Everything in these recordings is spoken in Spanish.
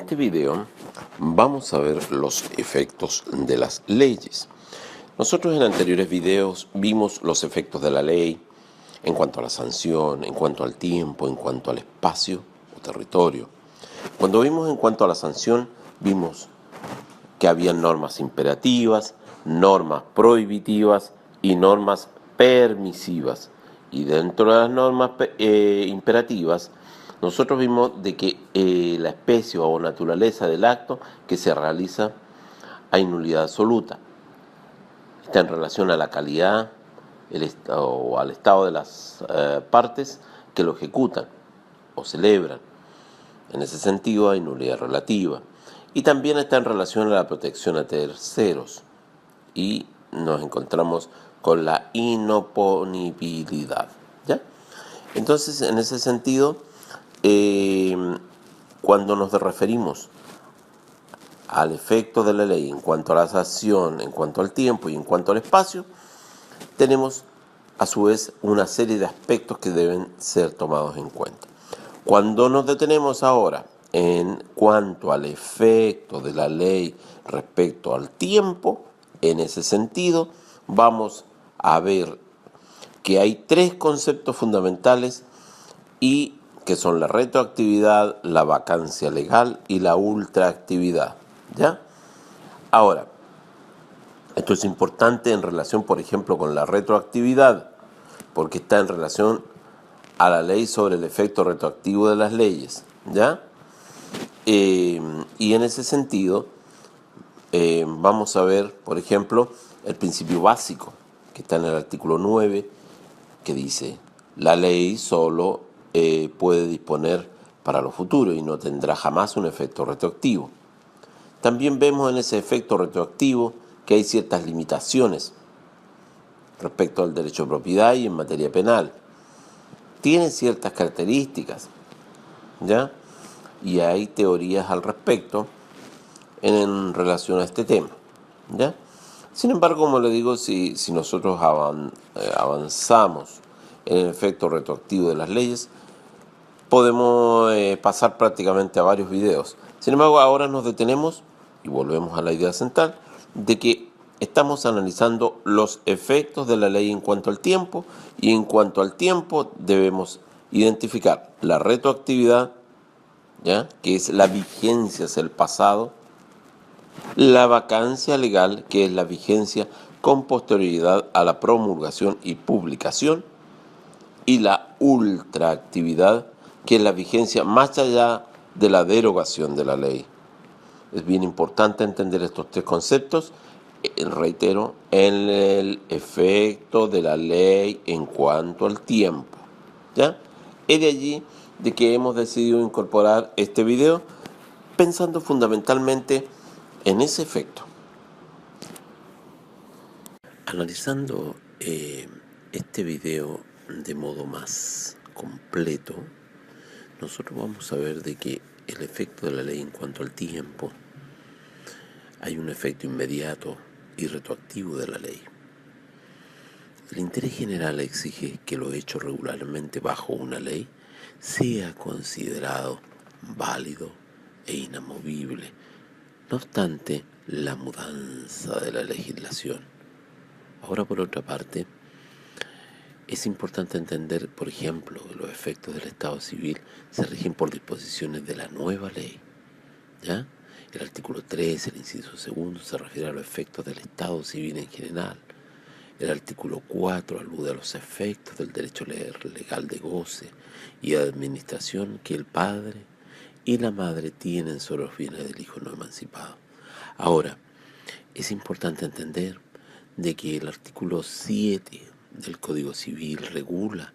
este video vamos a ver los efectos de las leyes. Nosotros en anteriores videos vimos los efectos de la ley en cuanto a la sanción, en cuanto al tiempo, en cuanto al espacio o territorio. Cuando vimos en cuanto a la sanción, vimos que había normas imperativas, normas prohibitivas y normas permisivas. Y dentro de las normas imperativas, nosotros vimos de que la especie o naturaleza del acto que se realiza hay nulidad absoluta. Está en relación a la calidad o al estado de las partes que lo ejecutan o celebran. En ese sentido hay nulidad relativa. Y también está en relación a la protección a terceros. Y nos encontramos con la inoponibilidad. ¿Ya? Entonces, en ese sentido, cuando nos referimos al efecto de la ley en cuanto a la sanción, en cuanto al tiempo y en cuanto al espacio, tenemos a su vez una serie de aspectos que deben ser tomados en cuenta. Cuando nos detenemos ahora en cuanto al efecto de la ley respecto al tiempo, en ese sentido, vamos a ver que hay tres conceptos fundamentales y que son la retroactividad, la vacancia legal y la ultraactividad. ¿Ya? Ahora, esto es importante en relación, por ejemplo, con la retroactividad, porque está en relación a la ley sobre el efecto retroactivo de las leyes. ¿Ya? Y en ese sentido, vamos a ver, por ejemplo, el principio básico, que está en el artículo 9, que dice, la ley solo puede disponer para lo futuro y no tendrá jamás un efecto retroactivo. También vemos en ese efecto retroactivo que hay ciertas limitaciones respecto al derecho de propiedad y en materia penal. Tiene ciertas características, ¿ya? Y hay teorías al respecto en relación a este tema, ¿ya? Sin embargo, como le digo, si nosotros avanzamos en el efecto retroactivo de las leyes, podemos pasar prácticamente a varios videos. Sin embargo, ahora nos detenemos y volvemos a la idea central de que estamos analizando los efectos de la ley en cuanto al tiempo, y en cuanto al tiempo debemos identificar la retroactividad, ¿ya? Que es la vigencia, es el pasado, la vacancia legal, que es la vigencia con posterioridad a la promulgación y publicación, y la ultraactividad, que es la vigencia más allá de la derogación de la ley. Es bien importante entender estos tres conceptos, reitero, en el efecto de la ley en cuanto al tiempo. ¿Ya? Es de allí de que hemos decidido incorporar este video pensando fundamentalmente en ese efecto. Analizando este video de modo más completo, nosotros vamos a ver de que el efecto de la ley en cuanto al tiempo, hay un efecto inmediato y retroactivo de la ley. El interés general exige que lo hecho regularmente bajo una ley sea considerado válido e inamovible, no obstante la mudanza de la legislación. Ahora, por otra parte, es importante entender, por ejemplo, que los efectos del Estado civil se rigen por disposiciones de la nueva ley. ¿Ya? El artículo 3, el inciso segundo, se refiere a los efectos del Estado civil en general. El artículo 4 alude a los efectos del derecho legal de goce y administración que el padre y la madre tienen sobre los bienes del hijo no emancipado. Ahora, es importante entender de que el artículo 7 del Código Civil regula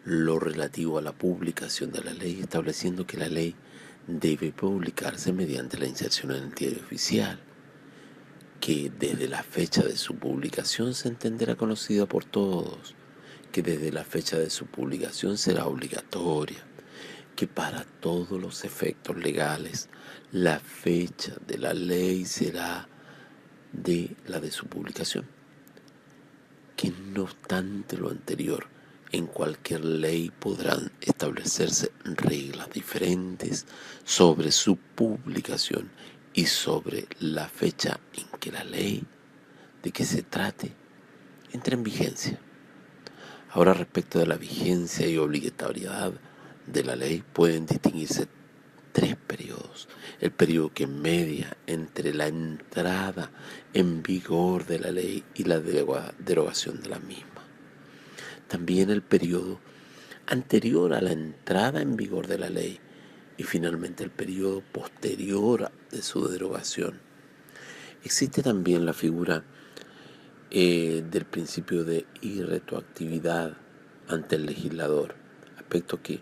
lo relativo a la publicación de la ley, estableciendo que la ley debe publicarse mediante la inserción en el diario oficial, que desde la fecha de su publicación se entenderá conocida por todos, que desde la fecha de su publicación será obligatoria, que para todos los efectos legales la fecha de la ley será de la de su publicación, que no obstante lo anterior En cualquier ley podrán establecerse reglas diferentes sobre su publicación y sobre la fecha en que la ley de que se trate entra en vigencia. Ahora, respecto de la vigencia y obligatoriedad de la ley, pueden distinguirse tres periodos. El periodo que media entre la entrada en vigor de la ley y la derogación de la misma. También el periodo anterior a la entrada en vigor de la ley y finalmente el periodo posterior de su derogación. Existe también la figura del principio de irretroactividad ante el legislador, aspecto que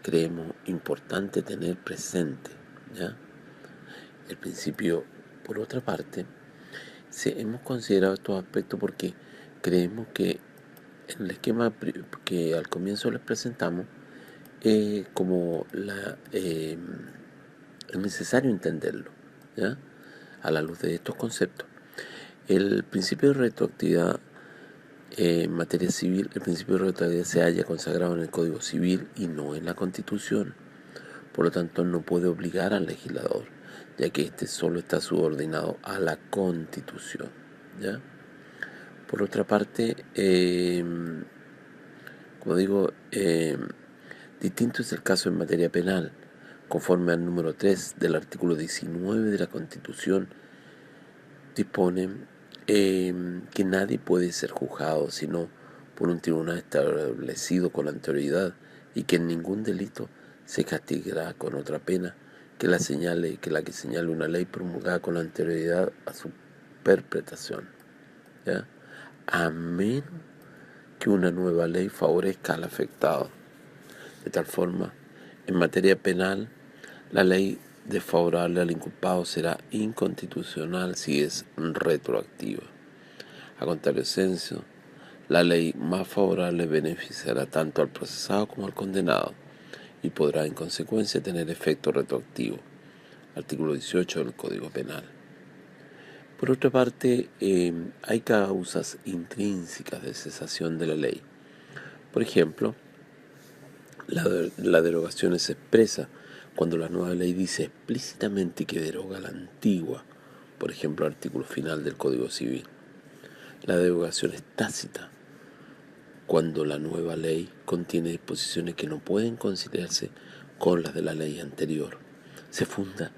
creemos importante tener presente, ¿ya? El principio, por otra parte, hemos considerado estos aspectos porque creemos que en el esquema que al comienzo les presentamos, como es necesario entenderlo, ¿ya? A la luz de estos conceptos. El principio de retroactividad en materia civil, el principio de retroactividad se halla consagrado en el Código Civil y no en la Constitución. Por lo tanto, no puede obligar al legislador, ya que éste solo está subordinado a la Constitución, ¿ya? Por otra parte, como digo, distinto es el caso en materia penal. Conforme al número 3 del artículo 19 de la Constitución, dispone que nadie puede ser juzgado sino por un tribunal establecido con anterioridad y que en ningún delito se castigará con otra pena que la que señale una ley promulgada con anterioridad a su perpetración, ¿ya? A menos que una nueva ley favorezca al afectado. De tal forma, en materia penal, la ley desfavorable al inculpado será inconstitucional si es retroactiva. A contrario sensu, la ley más favorable beneficiará tanto al procesado como al condenado y podrá en consecuencia tener efecto retroactivo. Artículo 18 del Código Penal. Por otra parte, hay causas intrínsecas de cesación de la ley. Por ejemplo, la derogación es expresa cuando la nueva ley dice explícitamente que deroga la antigua, por ejemplo, artículo final del Código Civil. La derogación es tácita cuando la nueva ley contiene disposiciones que no pueden conciliarse con las de la ley anterior. Se funda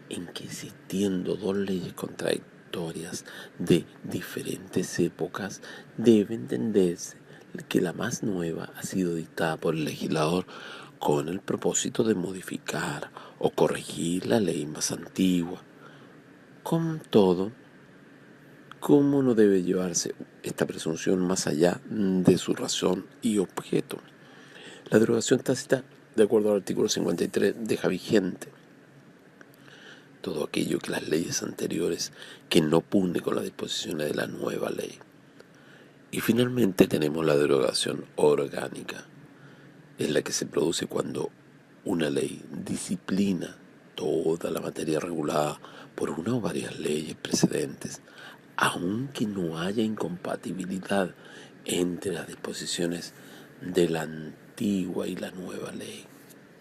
en que existiendo dos leyes contradictorias de diferentes épocas, debe entenderse que la más nueva ha sido dictada por el legislador con el propósito de modificar o corregir la ley más antigua. Con todo, ¿cómo no debe llevarse esta presunción más allá de su razón y objeto? La derogación tácita, de acuerdo al artículo 53, deja vigente todo aquello que las leyes anteriores que no pugnen con las disposiciones de la nueva ley. Y finalmente tenemos la derogación orgánica, es la que se produce cuando una ley disciplina toda la materia regulada por una o varias leyes precedentes, aunque no haya incompatibilidad entre las disposiciones de la antigua y la nueva ley,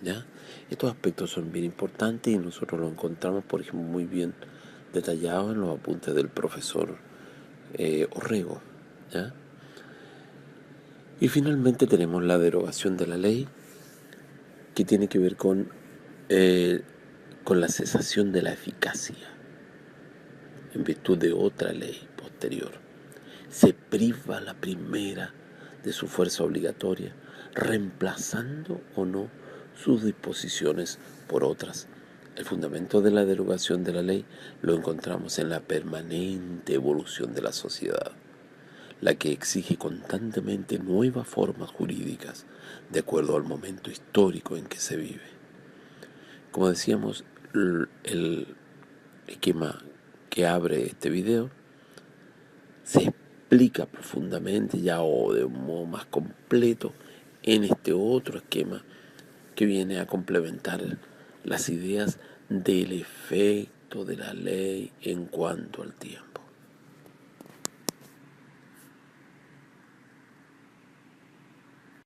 ¿ya? Estos aspectos son bien importantes y nosotros los encontramos, por ejemplo, muy bien detallados en los apuntes del profesor Orrego, ¿ya? Y finalmente tenemos la derogación de la ley, que tiene que ver con la cesación de la eficacia en virtud de otra ley posterior. Se priva la primera de su fuerza obligatoria, reemplazando o no sus disposiciones por otras. El fundamento de la derogación de la ley lo encontramos en la permanente evolución de la sociedad, la que exige constantemente nuevas formas jurídicas de acuerdo al momento histórico en que se vive. Como decíamos, el esquema que abre este video se explica profundamente ya o de un modo más completo en este otro esquema que viene a complementar las ideas del efecto de la ley en cuanto al tiempo.